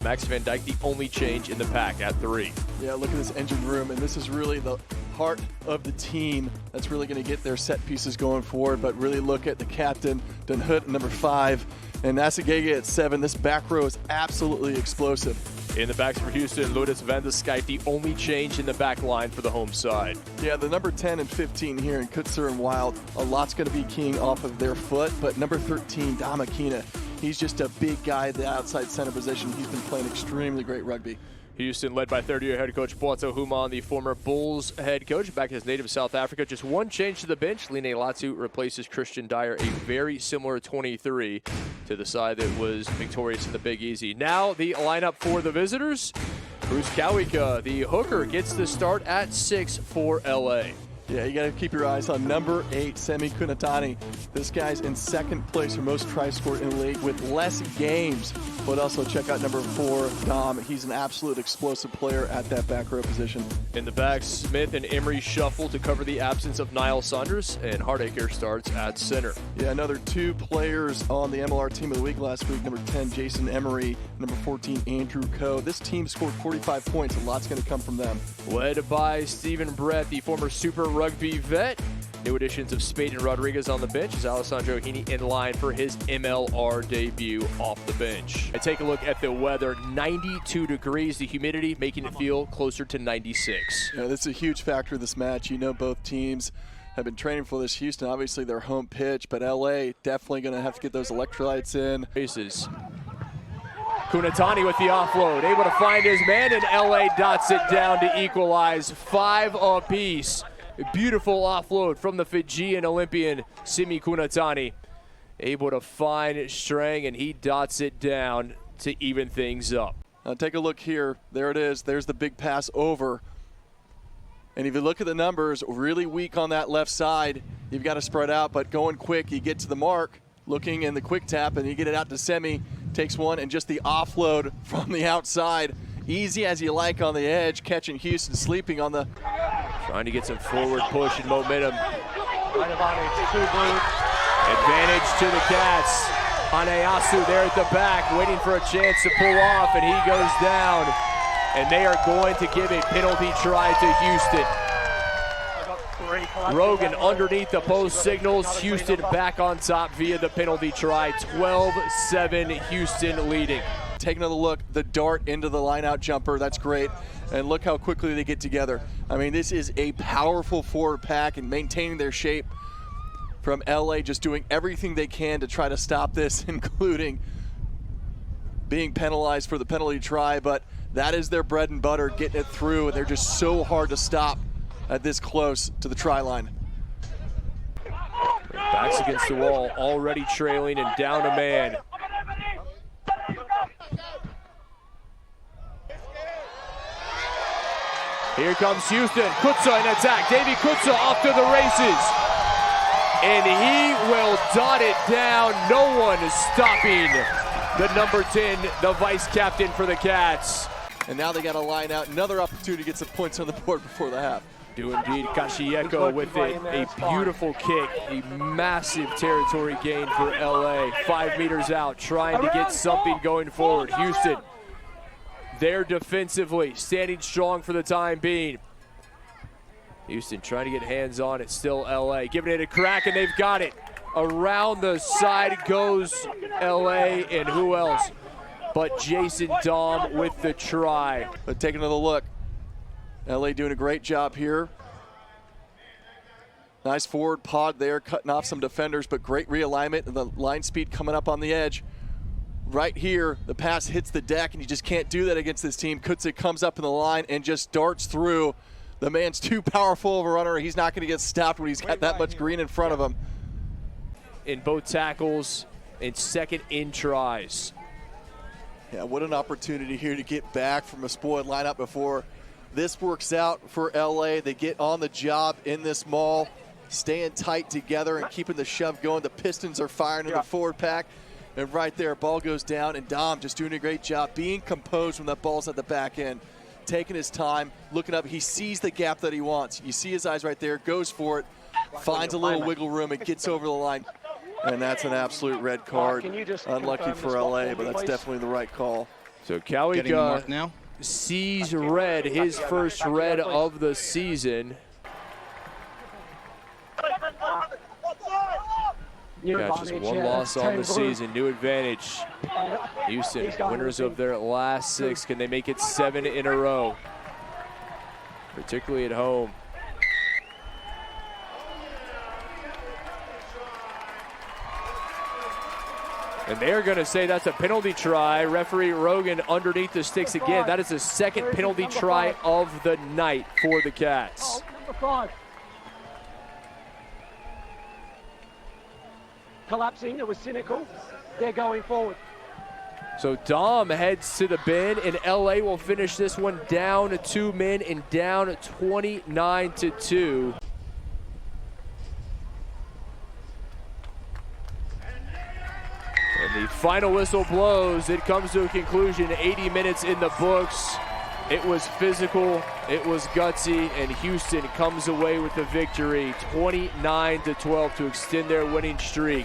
Max Van Dyke, the only change in the pack at 3. Yeah, look at this engine room, and this is really the heart of the team that's really going to get their set pieces going forward. But really look at the captain, Dunhut, number 5, and Nasagege at 7. This back row is absolutely explosive. In the backs for Houston, Ludus Van de Skype, the only change in the back line for the home side. Yeah, the number 10 and 15 here in Kutzer and Wild, a lot's going to be keying off of their foot, but number 13, Dama Kina, he's just a big guy at the outside center position. He's been playing extremely great rugby. Houston led by third-year head coach Boato Human, the former Bulls head coach, back in his native South Africa. Just one change to the bench. Line Latu replaces Christian Dyer, a very similar 23 to the side that was victorious in the Big Easy. Now the lineup for the visitors. Bruce Kawika, the hooker, gets the start at 6 for LA. Yeah, you got to keep your eyes on number 8, Semi Kunatani. This guy's in second place for most tries scored in the league with less games. But also check out number 4, Dom. He's an absolute explosive player at that back row position. In the back, Smith and Emery shuffle to cover the absence of Niall Saunders, and Hardacre starts at center. Yeah, another 2 players on the MLR team of the week last week. Number 10, Jason Emery. Number 14, Andrew Coe. This team scored 45 points. A lot's going to come from them. Led by Stephen Brett, the former Super Rugby vet. New additions of Spade and Rodriguez on the bench as Alessandro Heaney in line for his MLR debut off the bench. And take a look at the weather. 92 degrees, the humidity making it feel closer to 96. Yeah, this is a huge factor of this match. You know, both teams have been training for this. Houston, obviously their home pitch, but LA definitely going to have to get those electrolytes in. Faces. Kunatani with the offload, able to find his man, and LA dots it down to equalize. 5 apiece. A beautiful offload from the Fijian Olympian, Simi Kunatani. Able to find Strang, and he dots it down to even things up. Now take a look here. There it is. There's the big pass over. And if you look at the numbers, really weak on that left side. You've got to spread out, but going quick, you get to the mark, looking in the quick tap, and you get it out to Semi. Takes one, and just the offload from the outside. Easy as you like on the edge, catching Houston sleeping on the... Trying to get some forward push and momentum. Advantage to the Cats. Haneyasu there at the back, waiting for a chance to pull off, and he goes down. And they are going to give a penalty try to Houston. Rogan underneath the post signals. Houston back on top via the penalty try. 12-7, Houston leading. Take another look, the dart into the line-out jumper, that's great. And look how quickly they get together. I mean, this is a powerful forward pack and maintaining their shape from LA, just doing everything they can to try to stop this, including being penalized for the penalty try, but that is their bread and butter, getting it through, and they're just so hard to stop at this close to the try line. Backs against the wall, already trailing and down a man. Here comes Houston. Kutza in attack. Davy Kutza off to the races. And he will dot it down. No one is stopping the number 10, the vice captain for the Cats. And now they got to line out. Another opportunity to get some points on the board before the half. Do indeed. Kashieko with it. A beautiful kick. A massive territory gain for LA. 5 meters out, trying to get something going forward. Houston there defensively, standing strong for the time being. Houston trying to get hands on it, still LA. Giving it a crack, and they've got it. Around the side goes LA, and who else but Jason Dom with the try. But take another look. LA doing a great job here. Nice forward pod there, cutting off some defenders, but great realignment and the line speed coming up on the edge. Right here, the pass hits the deck, and you just can't do that against this team. Kutzik comes up in the line and just darts through. The man's too powerful of a runner. He's not going to get stopped when he's got that much green in front of him. In both tackles and second in tries. Yeah, what an opportunity here to get back from a spoiled lineup before. This works out for LA. They get on the job in this maul, staying tight together and keeping the shove going. The Pistons are firing in the forward pack. And right there, ball goes down, and Dom just doing a great job being composed when that ball's at the back end, taking his time, looking up. He sees the gap that he wants. You see his eyes right there, goes for it, finds a little wiggle room, and gets over the line. And that's an absolute red card. Unlucky for LA, but that's definitely the right call. So Cowica sees red, his first red of the season. Just one loss on the season, new advantage. Houston, winners of their last 6. Can they make it 7 in a row? Particularly at home. And they're going to say that's a penalty try. Referee Rogan underneath the sticks again. That is the second penalty try of the night for the Cats. Number 5. Collapsing, it was cynical. They're going forward. So Dom heads to the bin, and LA will finish this one down 2 men and down 29-2. And the final whistle blows. It comes to a conclusion. 80 minutes in the books. It was physical, it was gutsy, and Houston comes away with the victory, 29-12, to extend their winning streak.